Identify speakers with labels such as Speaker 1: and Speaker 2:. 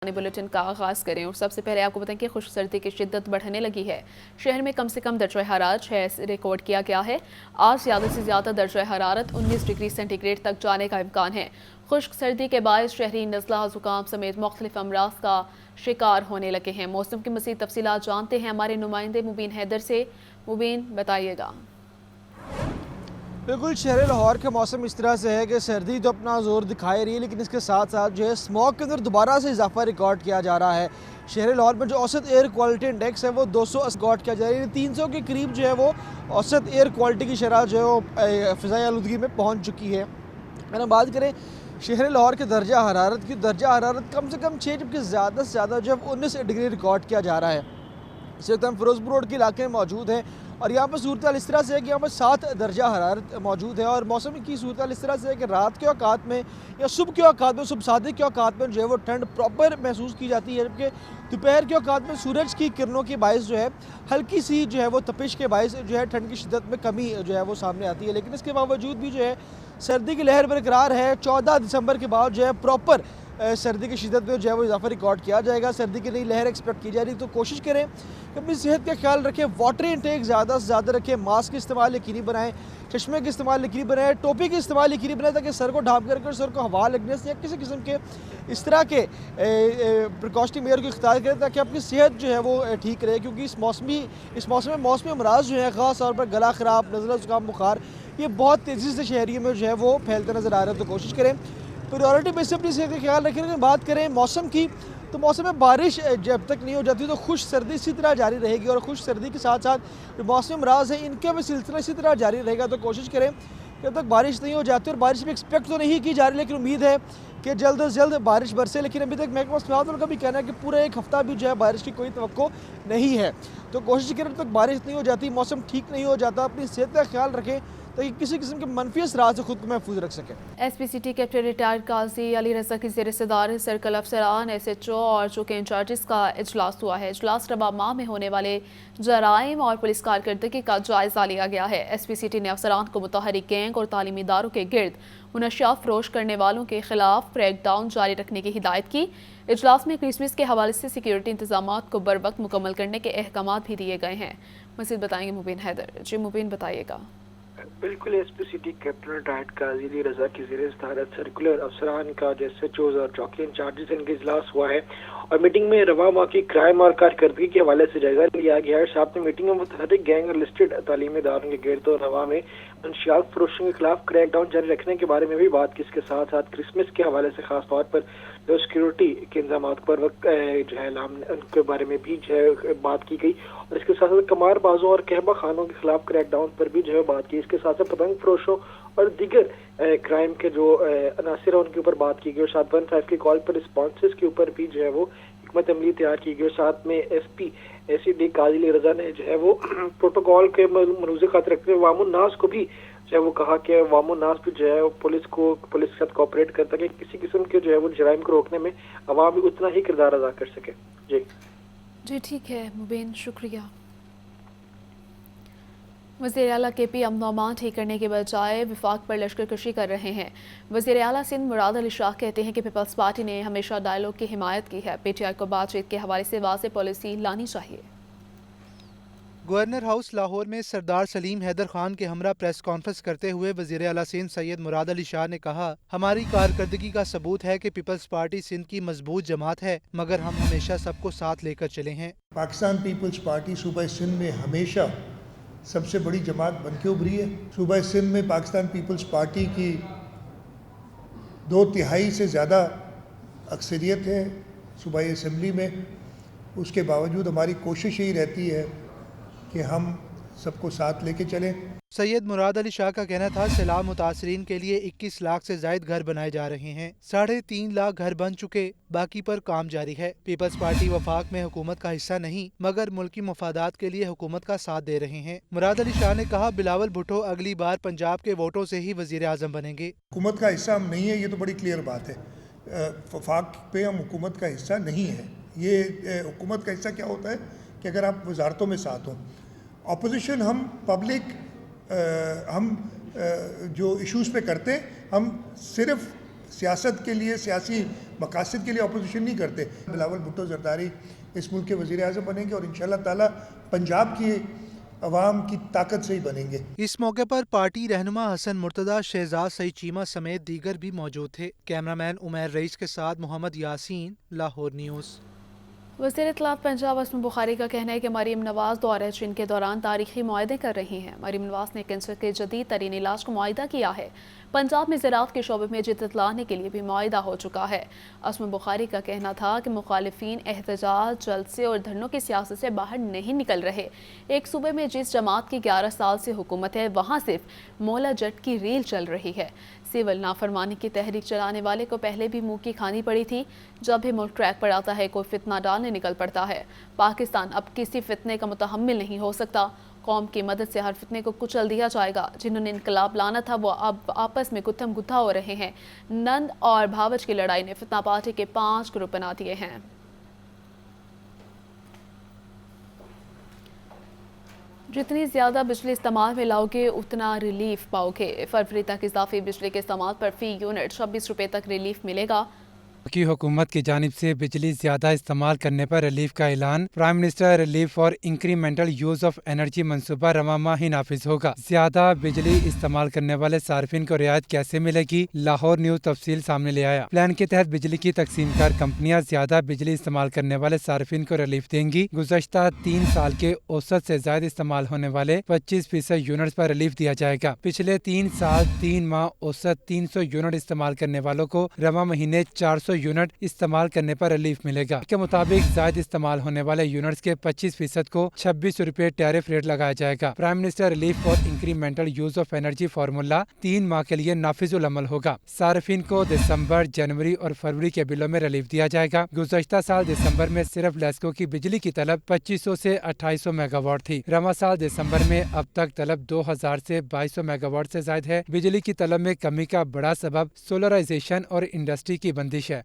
Speaker 1: Bulletin का आगाज करें और सबसे पहले आपको बताएं कि खुश्क सर्दी की शिद्दत बढ़ने लगी है। शहर में कम से कम दर्जा हरारत 6 रिकॉर्ड किया गया है। आज ज़्यादा से ज़्यादा दर्जा हरारत 19 डिग्री सेंटीग्रेड तक जाने का इम्कान है। खुश्क सर्दी के बायस शहरी नज़ला ज़ुकाम समेत मुख्तलिफ अमराज का शिकार होने लगे हैं। मौसम की मज़ीद तफसीलात जानते हैं हमारे नुमाइंदे मुबीन हैदर से। मुबीन, बताइएगा।
Speaker 2: बिल्कुल, शहर लाहौर का मौसम इस तरह से है कि सर्दी तो अपना जोर दिखाई रही है, लेकिन इसके साथ साथ जो है स्मॉग के अंदर दोबारा से इजाफा रिकॉर्ड किया जा रहा है। शहर लाहौर में जो औसत एयर क्वालिटी इंडेक्स है वो 200 रिकॉर्ड किया जा रहा है। 300 के करीब जो है वो औसत एयर क्वालिटी की शरह जो है वो फ़िज़ाई आलूदगी में पहुँच चुकी है। अगर हम बात करें शहर लाहौर के दर्जा हरारत कम से कम 6, जबकि ज़्यादा से ज़्यादा जो है 19 डिग्री रिकॉर्ड किया जा रहा है। इस वक्त हम फिरोजपुर रोड के इलाके में मौजूद हैं और यहाँ पर सूरत हाल इस तरह से है कि यहाँ पर 7 दर्जा हरारत मौजूद है और मौसम की सूरत हाल इस तरह से है कि रात के औकात में या सुबह के औकात में, सुबह सादिक के औकात में जो है वो ठंड प्रॉपर महसूस की जाती है, जबकि दोपहर के औकात में सूरज की किरणों के बायस जो है हल्की सी जो है वो तपिश के बायस जो है ठंड की शिद्दत में कमी जो है वो सामने आती है। लेकिन इसके बावजूद भी जो है सर्दी की लहर बरकरार है। 14 दिसंबर के बाद जो है प्रॉपर सर्दी की शिद्दत में जो है वो इजाफा रिकॉर्ड किया जाएगा। सर्दी की नई लहर एक्सपेक्ट की जा रही है, तो कोशिश करें कि अपनी सेहत का ख्याल रखें, वाटर इंटेक ज़्यादा से ज़्यादा रखें, मास्क का इस्तेमाल यकीनी बनाएं, चश्मे का इस्तेमाल यकीनी बनाएं, टोपी का इस्तेमाल यकीनी बनाएं ताकि सर को ढाँप कर सर को हवा लगने से या किसी किस्म के इस तरह के प्रिकॉशनरी मेयर को इख्तियार करें ताकि अपनी सेहत जो है वो ठीक रहे। क्योंकि इस मौसम में मौसमी अमराज जो है ख़ास तौर पर गला ख़राब, नज़ला, ज़ुकाम, बुखार, ये बहुत तेज़ी से शहरियों में जो है वो फैलते नज़र आ रहे हैं। तो कोशिश करें प्रायोरिटी बेस से अपनी सेहत का ख्याल रखें। अगर बात करें मौसम की, तो मौसम में बारिश जब तक नहीं हो जाती तो खुश सर्दी इसी तरह जारी रहेगी और खुश सर्दी के साथ साथ जो मौसमी अमराज है इनका भी सिलसिला इसी तरह जारी रहेगा। तो कोशिश करें कि जब तक बारिश नहीं हो जाती, और बारिश भी एक्सपेक्ट तो नहीं की जा रही, लेकिन उम्मीद है कि जल्द से जल्द बारिश बरसे। लेकिन अभी तक महकमा मौसम का भी कहना है कि पूरा एक हफ्ता भी जो है बारिश की कोई तवक्को नहीं है। तो कोशिश करें जब तक बारिश नहीं हो जाती, मौसम ठीक नहीं हो जाता, अपनी सेहत का ख्याल रखें ताकि किसी किस्म के मनफी असरात से खुद को महफूज रख सकें।
Speaker 1: SPCT कैप्टन रिटायर्ड काजी अली रजा की ज़ेर सदारत सर्कल अफसरान, SHO और चौकी इंचार्जिस का इजलास हुआ है। इजलास रबा माह में होने वाले जराइम और पुलिस कारकर्दगी का जायजा लिया गया है। SPCT ने अफसरान को मुतहरिक गैंग और तालीमी इदारों के गिर्द मुनशियात फरोश करने वालों के खिलाफ क्रैक डाउन जारी रखने की हिदायत की। इजलास में क्रिसमस के हवाले से सिक्योरिटी इंतजाम को बर वक्त मुकम्मल करने के अहकाम भी दिए गए हैं। मज़ीद बताएंगे मुबीन हैदर। जी मुबीन, बताइएगा।
Speaker 3: बिल्कुल, SPCT कैप्टन रिटायर्ड काजी अली रजा की ज़ेर सदारत सर्कुलर अफसरान का SHOs और चौकी इंचार्जिस इनका इजलास हुआ है और मीटिंग में रवा माह की क्राइम और कारकर्दगी के हवाले से जायजा लिया गया है। साथ में मीटिंग में मुतहरिक गैंग और लिस्टेड तालीमी इदारों के गिर्द और रवा में मंशियात फरोशों के खिलाफ क्रैक डाउन जारी रखने के बारे में भी बात की। इसके साथ साथ क्रिसमस के हवाले से खास तौर पर जो सिक्योरिटी के इंतजाम पर वक्त जो है उनके बारे में भी जो है बात की गई और इसके साथ साथ कमार बाजों और कहबा खानों के खिलाफ क्रैक डाउन पर भी जो है बात की। इसके साथ साथ पतंग फरोशों और दीगर क्राइम के जो अनासिर है उनके ऊपर बात की गई और 715 की कॉल पर रिस्पॉन्सेस के ऊपर भी जो है वो हिकमत अमली तैयार की गई। और साथ में SPCT काजी अली रजा ने जो है वो प्रोटोकॉल के मरूज़े खातिर रखते हुए वामुन नास को भी जो है वो कहा कि वामुन नास भी जो है पुलिस के साथ कोऑपरेट करता है कि किसी किस्म के जो है वो जराइम को रोकने में अवाम भी उतना ही किरदार अदा कर सके।
Speaker 1: जी ठीक है मुबीन, शुक्रिया। वज़ीर आला KP अमन अमान ठीक करने के बजाय विफाक पर लश्कर कशी कर रहे हैं। वज़ीर आला सिंध मुराद अली शाह कहते हैं कि पीपल्स पार्टी ने हमेशा डायलॉग की हिमायत की है। PTI को बातचीत के हवाले से वाज़ेह पॉलिसी लानी चाहिए।
Speaker 4: गवर्नर हाउस लाहौर में सरदार सलीम हैदर खान के हमरा प्रेस कॉन्फ्रेंस करते हुए वज़ीर आला सिंध सैयद मुराद अली शाह ने कहा, हमारी कारकर्दगी का सबूत है कि पीपल्स पार्टी सिंध की मजबूत जमात है, मगर हम हमेशा सबको साथ लेकर चले हैं।
Speaker 5: पाकिस्तान पीपल्स पार्टी सूबा सिंध में हमेशा सबसे बड़ी जमात बन के उभरी है। सूबा सिंध में पाकिस्तान पीपल्स पार्टी की 2/3 से ज़्यादा अक्सरियत है सूबाई असम्बली में। उसके बावजूद हमारी कोशिश यही रहती है कि हम सबको साथ लेके चलें।
Speaker 4: सैयद मुराद अली शाह का कहना था, सैलाब मुतासरीन के लिए 21 लाख से जायद घर बनाए जा रहे हैं। 3.5 लाख घर बन चुके, बाकी पर काम जारी है। पीपल्स पार्टी वफाक में हुकूमत का हिस्सा नहीं, मगर मुल्की मफादात के लिए हुकूमत का साथ दे रहे हैं। मुराद अली शाह ने कहा, बिलावल भुट्टो अगली बार पंजाब के वोटों से ही वजीर आजम बनेंगे।
Speaker 5: हुकूमत का हिस्सा हम नहीं है, ये तो बड़ी क्लियर बात है। वफाक पे हम हुकूमत का हिस्सा नहीं है। ये हुकूमत का हिस्सा क्या होता है कि अगर आप वजारतों में साथ हों, अपोजिशन हम पब्लिक हम जो इश्यूज़ पे करते हैं, हम सिर्फ सियासत के लिए, सियासी मकासद के लिए अपोजिशन नहीं करते। बिलावल भुट्टो जरदारी इस मुल्क के वज़ीर आज़म बनेंगे और इंशाअल्लाह ताला पंजाब की अवाम की ताकत से ही बनेंगे।
Speaker 4: इस मौके पर पार्टी रहनुमा हसन मुर्तदा, शहजाद सईद चीमा समेत दीगर भी मौजूद थे। कैमरामैन उमैर रईस के साथ मोहम्मद यासीन, लाहौर न्यूज़।
Speaker 1: वज़ीर इत्तलात पंजाब असम बुखारी का कहना है कि मरीम नवाज दौरे चीन के दौरान तारीखी मुआहदे कर रही हैं। मरीम नवाज ने कैंसर के जदीद तरीन इलाज का मुआहदा किया है। पंजाब में ज़राअत के शोबे में जिद्दत लाने के लिए भी मुआहदा हो चुका है। असम बुखारी का कहना था कि मुखालिफिन एहतजाज, जलसे और धरनों की सियासत से बाहर नहीं निकल रहे। एक सूबे में जिस जमात की 11 साल से हुकूमत है, वहाँ सिर्फ मौला जट की रील चल रही है। सिविल नाफरमानी की तहरीक चलाने वाले को पहले भी मुंह की खानी पड़ी थी। जब भी मुल्क ट्रैक पर आता है, कोई फितना डालने निकल पड़ता है। पाकिस्तान अब किसी फितने का मुतहम्मिल नहीं हो सकता। कौम की मदद से हर फितने को कुचल दिया जाएगा। जिन्होंने इनकलाब लाना था, वो अब आपस में गुत्थम गुत्था हो रहे हैं। नंद और भावच की लड़ाई ने फितना पार्टी के 5 ग्रुप बना दिए हैं। जितनी ज़्यादा बिजली इस्तेमाल में लाओगे उतना रिलीफ पाओगे। फरवरी तक इजाफी बिजली के इस्तेमाल पर फी यूनिट 26 रुपये तक रिलीफ मिलेगा।
Speaker 6: की हुकूमत की जानिब से बिजली ज्यादा इस्तेमाल करने पर रिलीफ का ऐलान। Prime minister relief for incremental use of energy मनसूबा रवा माह ही नाफिज होगा। ज्यादा बिजली इस्तेमाल करने वाले सार्फिन को रियायत कैसे मिलेगी, लाहौर न्यूज तफसील सामने ले आया। प्लान के तहत बिजली की तकसीमकार कंपनियां ज्यादा बिजली इस्तेमाल करने वाले सार्फिन को रिलीफ देंगी। गुज़श्ता 3 साल के औसत से ज्यादा इस्तेमाल होने वाले 25% यूनिट पर रिलीफ दिया जाएगा। पिछले 3 साल 3 माह औसत 300 यूनिट इस्तेमाल करने वालों को रवा महीने 400 यूनिट इस्तेमाल करने पर रिलीफ मिलेगा। इसके मुताबिक जायद इस्तेमाल होने वाले यूनिट्स के 25% को 26 रुपए टैरिफ रेट लगाया जाएगा। Prime minister relief for incremental use of energy formula 3 माह के लिए नाफिजुल अमल होगा। सार्फिन को दिसंबर, जनवरी और फरवरी के बिलों में रिलीफ दिया जाएगा। गुज़श्ता साल दिसंबर में सिर्फ लेस्को की बिजली की तलब 2500 से 2800 मेगावाट थी। रवा साल दिसंबर में अब तक तलब 2000 से 2200 मेगावाट से ज्यादा है। बिजली की तलब में कमी का बड़ा सबब सोलराइजेशन और इंडस्ट्री की बंदिश है।